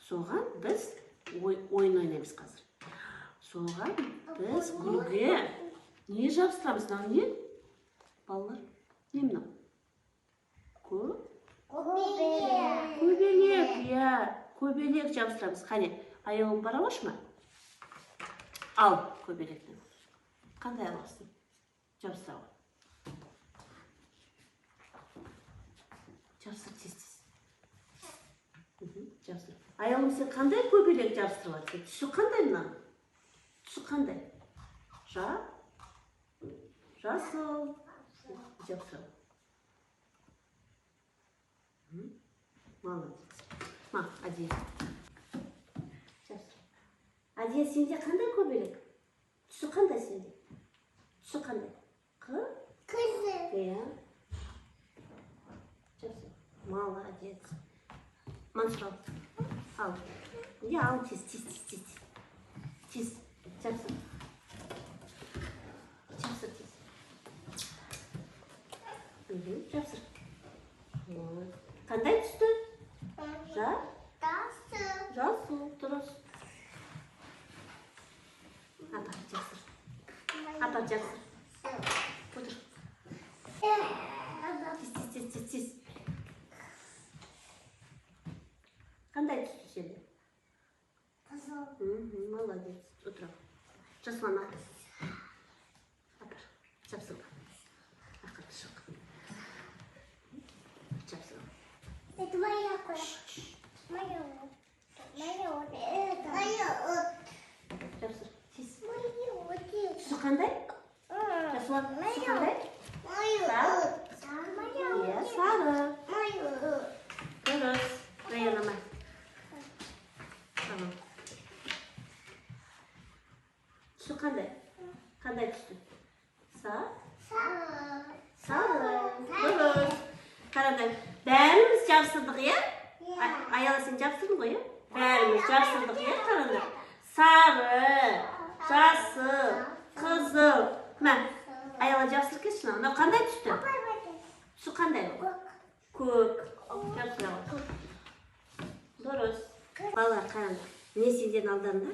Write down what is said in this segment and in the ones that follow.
Соған біз ойын ойнаймыз қазір. Соған біз гүлге не жабыстырамыз? Мынау не? Балалар, не мынау? Көбелек, иә, көбелек жабыстырамыз. Қане, аяғын бара алаш ма? Ал, көбелекті. Қандай аласың? Жабыстыра ғой. Жабыстыр, тез-тез. Жабыстыр. Аяғым, сен қандай көбелек жабыстырып жатсың? Түсі қандай мынау? Түсі қандай? Жасыл. Жабыстыр. Молодец. Ма, Адия. Жабыстыр. Адия, сенде қандай көбелек? Түсі қандай сенде? Түсі қандай? Қызыл. Иә. Жабыстыр. Молодец. Мансұрал. Ал. Я ал тез. Тез. Жабыстыр. Жабыстыр тез. Жабыстыр. Қандай түсті? Жасыл. Дұрыс. Апа, жабыстыр. Апа, жабыстыр. Отыр. Тез. Қандай түсті сенде? Қызыл. Молодец. Отыр. Жаслана. Апар. Жабыстыр. Ақырды шық. Жабыстыр. Это моя кошка. Моя. Это. Моя. Жабыстыр. Тез. Моя. Түсі қандай? Жаслан. Түсі қандай? Сары. Иә, сары. Дұрыс. Раянама. Tamam. Түсі қандай? Қандай түсті? Сары. Дұрыс. Қараңдар. Бәріміз жабыстырдық, иә? Аяла, сен жабыстырдың ғой, иә? Бәріміз жабыстырдық, иә? Қараңдар. Сары, жасыл, қызыл. Мә, Аяла жабыстырып кетші. Мынау қандай түсті? Түсі қандай? Көк. Жабыстыра ғой. Дұрыс. Балалар, қараңдар. Не сенден алдарында?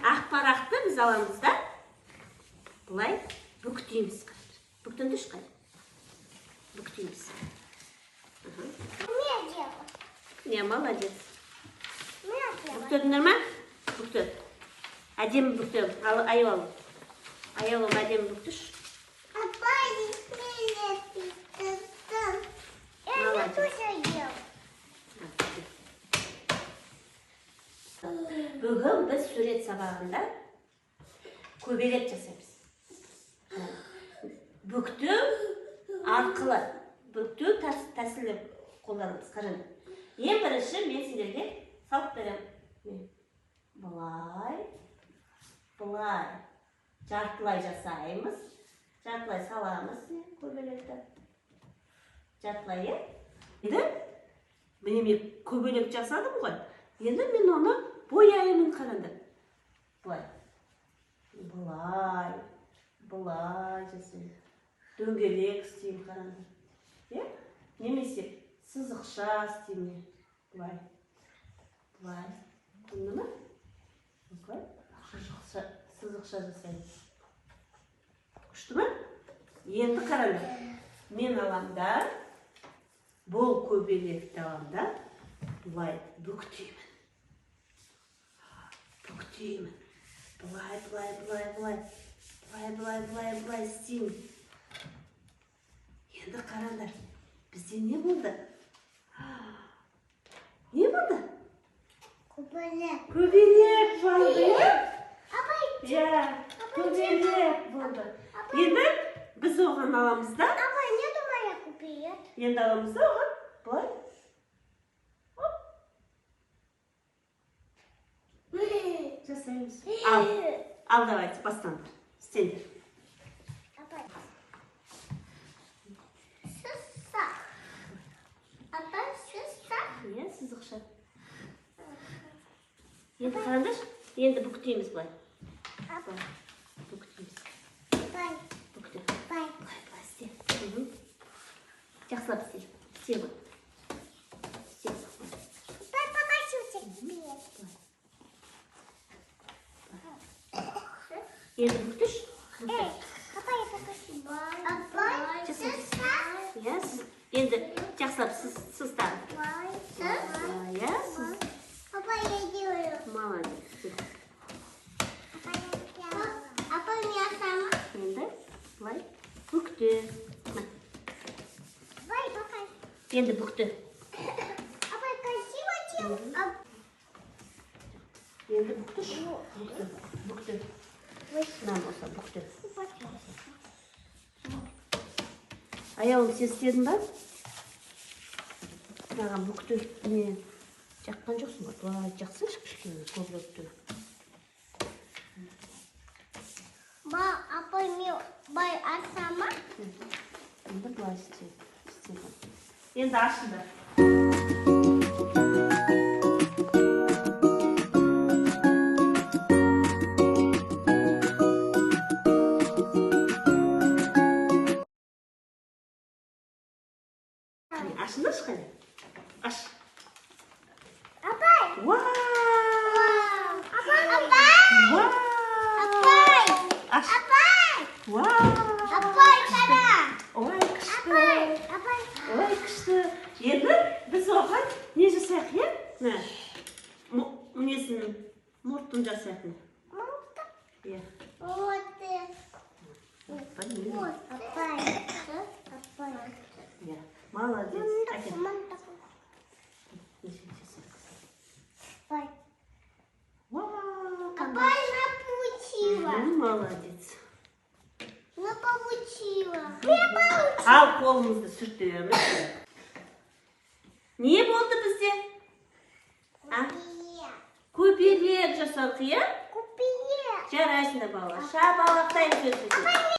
Ақпарақты біз аламыз да. Бұлай бүктейміз. Бүктінді шықай. Бүктейміз. Не, молодец. Бүктөдіңдер ма? Бүктөд. Әдемі бүктөд. Аяулым. Аяулым әдемі бүктіш. Бүгін біз сурет сабағында көбелек жасаймыз. Бүктеу арқылы, бүктеу тәсілі қолданымыз. Қараңдар. Ең бірінші мен сендерге салып беремін. Бұлай. Жартылай жасаймыз. Жартылай саламыз көбелекті. Жартылай, е? Енді мен көбелек жасадым ғой. Енді мен оны бояймын, қараңдар. Бұлай жасаймын. Дөңгелек істеймін, қараңдар. Немесе сызықша істеймін. Бұлай. Бұлай. Сызықша жасаймын. Күшті ме? Енді қараңдар. Мен аламда, бұл көбелекті аламда, бұлай бүктеймін. Бұлай істеймін. Енді қараңдар. Бізде не болды? Не болды? Көбелек болды, иә? Көбелек болды. Енді біз оған аламыз да. Енді аламыз да оған. Бұлай. Жасаймыз. Ал, давайте, бастаңдар. Істеңдер. Иә, сызықша. Енді қараңдар. Енді бүктейміз бұлай. Бүктейміз. Бұлай, істе. Жақсылап істе. Істе ғой. Істе. Asap siz tabii. Ya siz. Papa yediyorum. Молодец. Papa niye sama? Endi былай bukdi. Vay bakay. Endi bukdi. Papa красиво чем? Endi bukdi. Bukdi. Nam olsa bukdi. Ayağım sen istedin ba? Mаған bukdi. Ne? Жаққан жоқсың ба? Былай жақсы кішкене көбіректі. Ba, apa ni bay asama? Енді былай істейді. Енді ашыңдар. Ашыңдаршы қане? Аш. Apa? Вау! Apa? Вау! Apa? Аш. Apa? Вау! Apa sana? Ой, күшті. Apa? Ой, күшті. Енді біз оған не жасайық, е? Мә, несін, мұртын жасайық. Мамка. Е. Вот. Білмеймін. Вот. Apa? Apa? Е. Молодец. Әкел. Мантap. Ой. Вау! Apa она получила? Молодец. Она получила. Я получила. Ал қолымызды сүртеміз. Не болды бізде? Көбелек жасадық, е? Купила. Жарайсыңдар балалар. Шапалақтаймыз өзімізді.